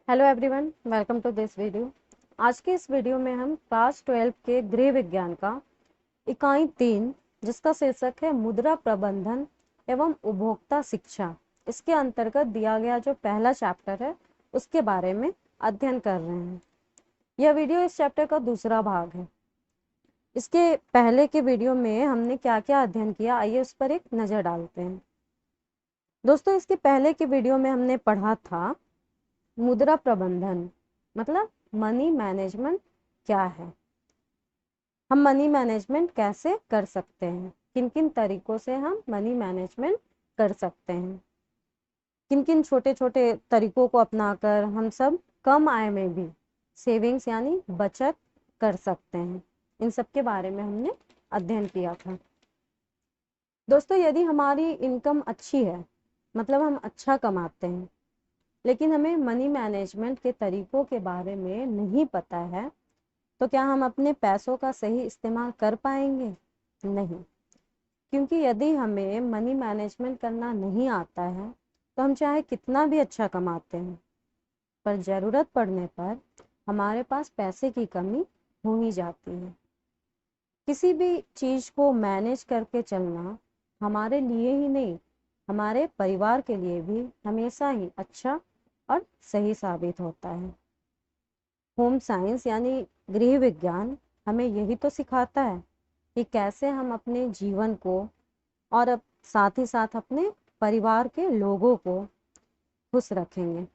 Hello everyone, welcome to this video. आज के इस वीडियो में हम क्लास 12 के गृह विज्ञान का इकाई 3 जिसका शीर्षक है मुद्रा प्रबंधन एवं उपभोक्ता शिक्षा, इसके अंतर्गत दिया गया जो पहला चैप्टर है उसके बारे में अध्ययन कर रहे हैं। यह वीडियो इस चैप्टर का दूसरा भाग है। इसके पहले के वीडियो में हमने क्या क्या अध्ययन किया, आइए उस पर एक नज़र डालते हैं। दोस्तों, इसके पहले के वीडियो में हमने पढ़ा था मुद्रा प्रबंधन मतलब मनी मैनेजमेंट क्या है, हम मनी मैनेजमेंट कैसे कर सकते हैं, किन किन तरीकों से हम मनी मैनेजमेंट कर सकते हैं, किन किन छोटे छोटे तरीकों को अपनाकर हम सब कम आय में भी सेविंग्स यानी बचत कर सकते हैं। इन सब के बारे में हमने अध्ययन किया था। दोस्तों, यदि हमारी इनकम अच्छी है मतलब हम अच्छा कमाते हैं लेकिन हमें मनी मैनेजमेंट के तरीकों के बारे में नहीं पता है, तो क्या हम अपने पैसों का सही इस्तेमाल कर पाएंगे? नहीं, क्योंकि यदि हमें मनी मैनेजमेंट करना नहीं आता है तो हम चाहे कितना भी अच्छा कमाते हैं पर ज़रूरत पड़ने पर हमारे पास पैसे की कमी हो ही जाती है। किसी भी चीज़ को मैनेज करके चलना हमारे लिए ही नहीं, हमारे परिवार के लिए भी हमेशा ही अच्छा और सही साबित होता है। होम साइंस यानी गृह विज्ञान हमें यही तो सिखाता है कि कैसे हम अपने जीवन को और साथ ही साथ अपने परिवार के लोगों को खुश रखेंगे।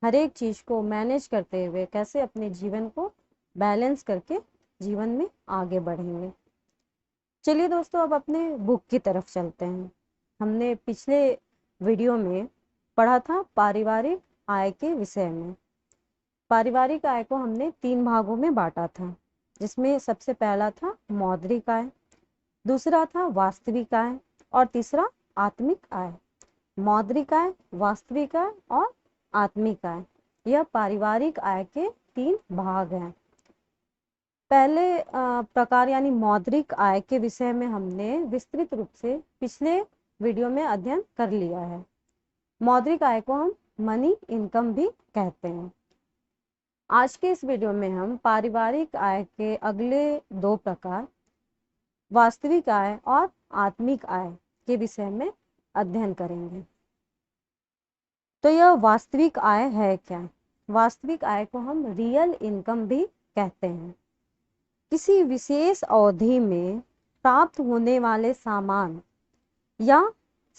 हर एक चीज़ को मैनेज करते हुए कैसे अपने जीवन को बैलेंस करके जीवन में आगे बढ़ेंगे। चलिए दोस्तों, अब अपने बुक की तरफ चलते हैं। हमने पिछले वीडियो में पढ़ा था पारिवारिक आय के विषय में। पारिवारिक आय को हमने 3 भागों में बांटा था, जिसमें सबसे पहला था मौद्रिक आय, दूसरा था वास्तविक आय और तीसरा आत्मिक आय। मौद्रिक आय, वास्तविक आय और आत्मिक आय, यह पारिवारिक आय के 3 भाग हैं। पहले प्रकार यानी मौद्रिक आय के विषय में हमने विस्तृत रूप से पिछले वीडियो में अध्ययन कर लिया है। मौद्रिक आय को हम मनी इनकम भी कहते हैं। आज के इस वीडियो में हम पारिवारिक आय के अगले 2 प्रकार वास्तविक आय और आत्मिक आय के विषय में अध्ययन करेंगे। तो यह वास्तविक आय है क्या? वास्तविक आय को हम रियल इनकम भी कहते हैं। किसी विशेष अवधि में प्राप्त होने वाले सामान या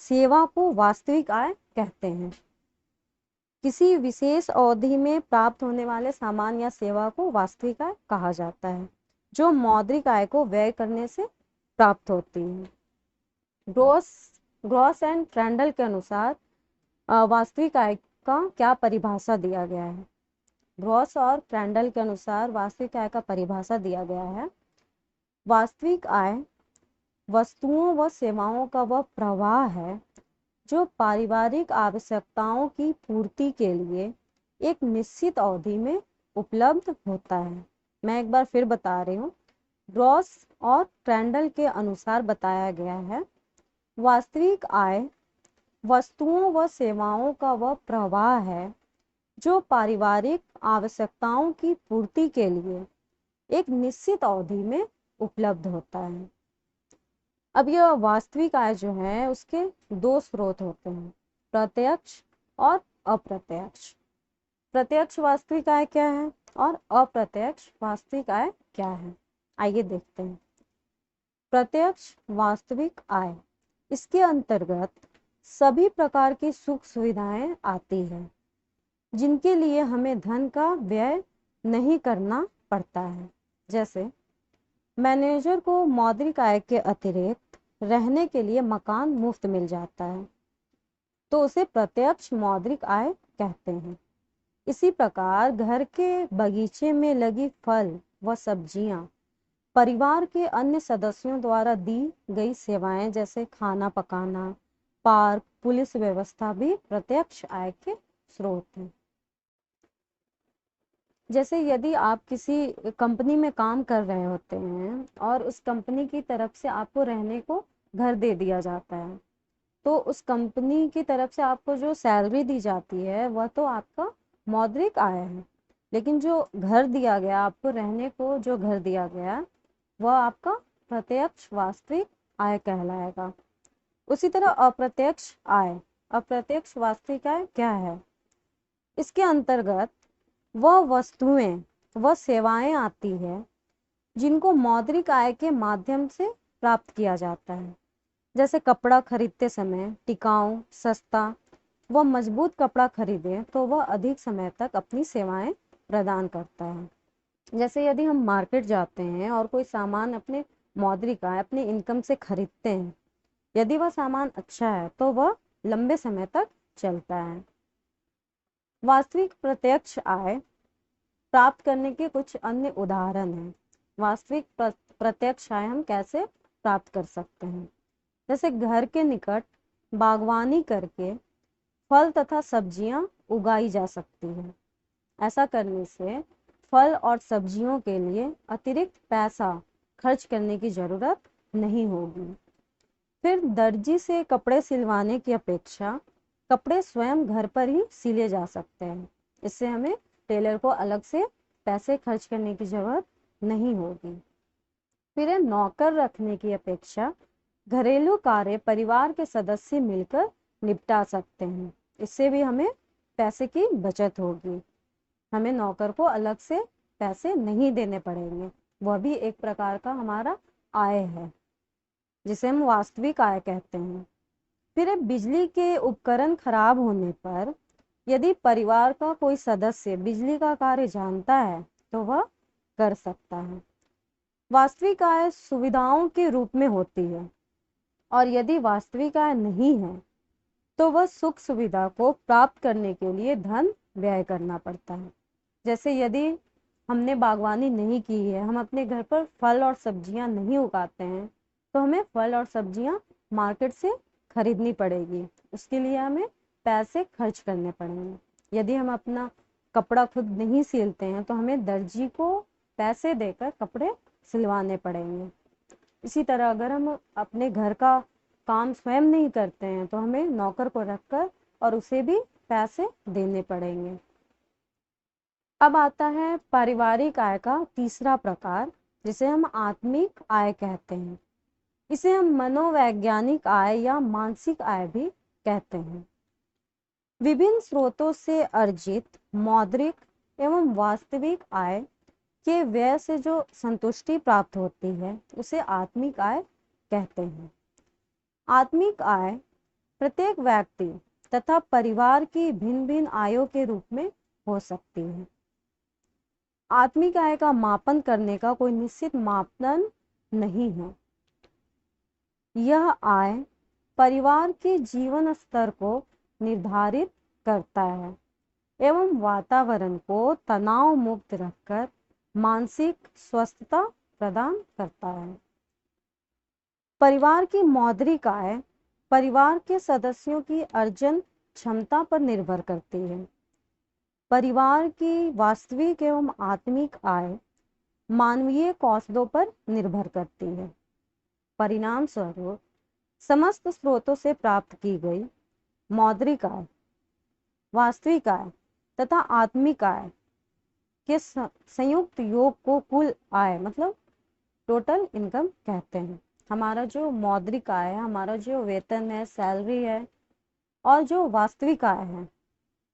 सेवा को वास्तविक आय कहते हैं। किसी विशेष अवधि में प्राप्त होने वाले सामान या सेवा को वास्तविक आय कहा जाता है, जो मौद्रिक आय को व्यय करने से प्राप्त होती है। ग्रॉस एंड ट्रेंडल के अनुसार वास्तविक आय का क्या परिभाषा दिया गया है? ग्रॉस और ट्रेंडल के अनुसार वास्तविक आय का परिभाषा दिया गया है। वास्तविक आय वस्तुओं व सेवाओं का वह प्रवाह है जो पारिवारिक आवश्यकताओं की पूर्ति के लिए एक निश्चित अवधि में उपलब्ध होता है। मैं एक बार फिर बता रही हूँ, ग्रॉस और ट्रेंडल के अनुसार बताया गया है वास्तविक आय वस्तुओं व सेवाओं का वह प्रवाह है जो पारिवारिक आवश्यकताओं की पूर्ति के लिए एक निश्चित अवधि में उपलब्ध होता है। अब यह वास्तविक आय जो है उसके 2 स्रोत होते हैं, प्रत्यक्ष और अप्रत्यक्ष। प्रत्यक्ष वास्तविक आय क्या है और अप्रत्यक्ष वास्तविक आय क्या है, आइए देखते हैं। प्रत्यक्ष वास्तविक आय, इसके अंतर्गत सभी प्रकार की सुख सुविधाएं आती है जिनके लिए हमें धन का व्यय नहीं करना पड़ता है। जैसे मैनेजर को मौद्रिक आय के अतिरिक्त रहने के लिए मकान मुफ्त मिल जाता है तो उसे प्रत्यक्ष मौद्रिक आय कहते हैं। इसी प्रकार घर के बगीचे में लगी फल व सब्जियां परिवार के अन्य सदस्यों द्वारा दी गई सेवाएं जैसे खाना पकाना, पार्क, पुलिस व्यवस्था भी प्रत्यक्ष आय के स्रोत हैं। जैसे यदि आप किसी कंपनी में काम कर रहे होते हैं और उस कंपनी की तरफ से आपको रहने को घर दे दिया जाता है, तो उस कंपनी की तरफ से आपको जो सैलरी दी जाती है वह तो आपका मौद्रिक आय है, लेकिन जो घर दिया गया आपको रहने को, जो घर दिया गया वह आपका प्रत्यक्ष वास्तविक आय कहलाएगा। उसी तरह अप्रत्यक्ष आय, अप्रत्यक्ष वास्तविक आय क्या है? इसके अंतर्गत वह वस्तुएं व सेवाएं आती है जिनको मौद्रिक आय के माध्यम से प्राप्त किया जाता है। जैसे कपड़ा खरीदते समय टिकाऊ, सस्ता व मजबूत कपड़ा खरीदें तो वह अधिक समय तक अपनी सेवाएं प्रदान करता है। जैसे यदि हम मार्केट जाते हैं और कोई सामान अपने मौद्रिक आय, अपने इनकम से खरीदते हैं, यदि वह सामान अच्छा है तो वह लंबे समय तक चलता है। वास्तविक प्रत्यक्ष आय प्राप्त करने के कुछ अन्य उदाहरण हैं। वास्तविक प्रत्यक्ष आय हम कैसे प्राप्त कर सकते हैं? जैसे घर के निकट बागवानी करके फल तथा सब्जियां उगाई जा सकती है। ऐसा करने से फल और सब्जियों के लिए अतिरिक्त पैसा खर्च करने की जरूरत नहीं होगी। फिर दर्जी से कपड़े सिलवाने की अपेक्षा कपड़े स्वयं घर पर ही सिले जा सकते हैं। इससे हमें टेलर को अलग से पैसे खर्च करने की जरूरत नहीं होगी। फिर नौकर रखने की अपेक्षा घरेलू कार्य परिवार के सदस्य मिलकर निपटा सकते हैं। इससे भी हमें पैसे की बचत होगी। हमें नौकर को अलग से पैसे नहीं देने पड़ेंगे। वह भी एक प्रकार का हमारा आय है, जिसे हम वास्तविक आय कहते हैं। फिर बिजली के उपकरण खराब होने पर यदि परिवार का कोई सदस्य बिजली का कार्य जानता है तो वह कर सकता है। वास्तविक आय सुविधाओं के रूप में होती है, और यदि वास्तविक आय नहीं है तो वह सुख सुविधा को प्राप्त करने के लिए धन व्यय करना पड़ता है। जैसे यदि हमने बागवानी नहीं की है, हम अपने घर पर फल और सब्जियां नहीं उगाते हैं, तो हमें फल और सब्जियां मार्केट से खरीदनी पड़ेगी। उसके लिए हमें पैसे खर्च करने पड़ेंगे। यदि हम अपना कपड़ा खुद नहीं सिलते हैं तो हमें दर्जी को पैसे देकर कपड़े सिलवाने पड़ेंगे। इसी तरह अगर हम अपने घर का काम स्वयं नहीं करते हैं तो हमें नौकर को रखकर और उसे भी पैसे देने पड़ेंगे। अब आता है पारिवारिक आय का तीसरा प्रकार, जिसे हम आत्मिक आय कहते हैं। इसे हम मनोवैज्ञानिक आय या मानसिक आय भी कहते हैं। विभिन्न स्रोतों से अर्जित मौद्रिक एवं वास्तविक आय के व्यय से जो संतुष्टि प्राप्त होती है उसे आत्मिक आय कहते हैं। आत्मिक आय प्रत्येक व्यक्ति तथा परिवार की भिन्न भिन्न आयों के रूप में हो सकती है। आत्मिक आय का मापन करने का कोई निश्चित मापदंड नहीं है। यह आय परिवार के जीवन स्तर को निर्धारित करता है एवं वातावरण को तनाव मुक्त रखकर मानसिक स्वस्थता प्रदान करता है। परिवार की मौद्रिक आय परिवार के सदस्यों की अर्जन क्षमता पर निर्भर करती है। परिवार की वास्तविक एवं आत्मिक आय मानवीय कौशलों पर निर्भर करती है। परिणाम स्वरूप समस्त स्रोतों से प्राप्त की गई मौद्रिक आय, वास्तविक आय तथा आत्मिक आय के संयुक्त योग को कुल आय मतलब टोटल इनकम कहते हैं। हमारा जो मौद्रिक आय है, हमारा जो वेतन है, सैलरी है, और जो वास्तविक आय है,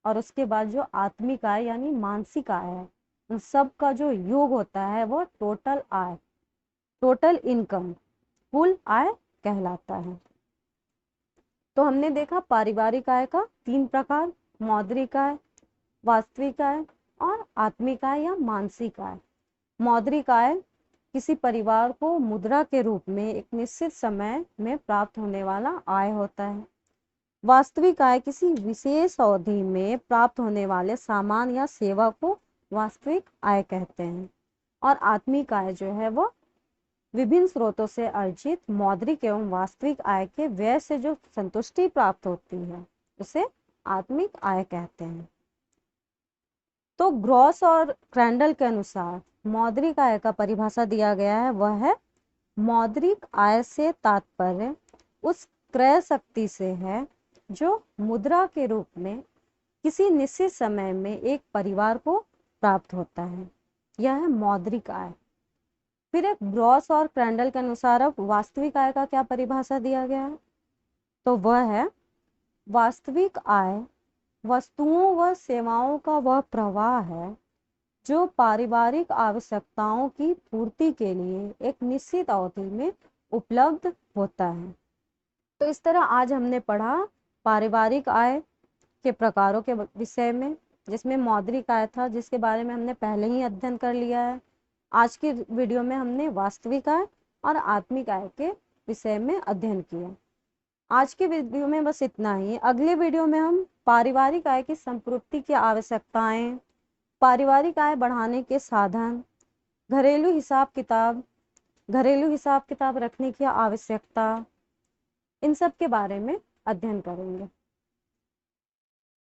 और उसके बाद जो आत्मिक आय यानी मानसिक आय है, उन सब का जो योग होता है वो टोटल आय, टोटल इनकम, कुल आय कहलाता है। तो हमने देखा पारिवारिक आय का 3 प्रकार, मौद्रिक आय, वास्तविक आय और आत्मिक आय या मानसिक आय। मौद्रिक आय किसी परिवार को मुद्रा के रूप में एक निश्चित समय में प्राप्त होने वाला आय होता है। वास्तविक आय किसी विशेष अवधि में प्राप्त होने वाले सामान या सेवा को वास्तविक आय कहते हैं। और आत्मिक आय जो है वो विभिन्न स्रोतों से अर्जित मौद्रिक एवं वास्तविक आय के व्यय से जो संतुष्टि प्राप्त होती है उसे आत्मिक आय कहते हैं। तो ग्रॉस और क्रैंडल के अनुसार मौद्रिक आय का परिभाषा दिया गया है, वह है मौद्रिक आय से तात्पर्य उस क्रय शक्ति से है जो मुद्रा के रूप में किसी निश्चित समय में एक परिवार को प्राप्त होता है। यह है मौद्रिक आय। फिर एक ब्रॉस और क्रैंडल के अनुसार अब वास्तविक आय का क्या परिभाषा दिया गया है, तो वह है वास्तविक आय वस्तुओं व सेवाओं का वह प्रवाह है जो पारिवारिक आवश्यकताओं की पूर्ति के लिए एक निश्चित अवधि में उपलब्ध होता है। तो इस तरह आज हमने पढ़ा पारिवारिक आय के प्रकारों के विषय में, जिसमें मौद्रिक आय था जिसके बारे में हमने पहले ही अध्ययन कर लिया है। आज की वीडियो में हमने वास्तविक आय और आत्मिक आय के विषय में अध्ययन किया। आज के वीडियो में बस इतना ही। अगले वीडियो में हम पारिवारिक आय की संपूर्ति की आवश्यकताएं, पारिवारिक आय बढ़ाने के साधन, घरेलू हिसाब किताब रखने की आवश्यकता, इन सब के बारे में अध्ययन करेंगे।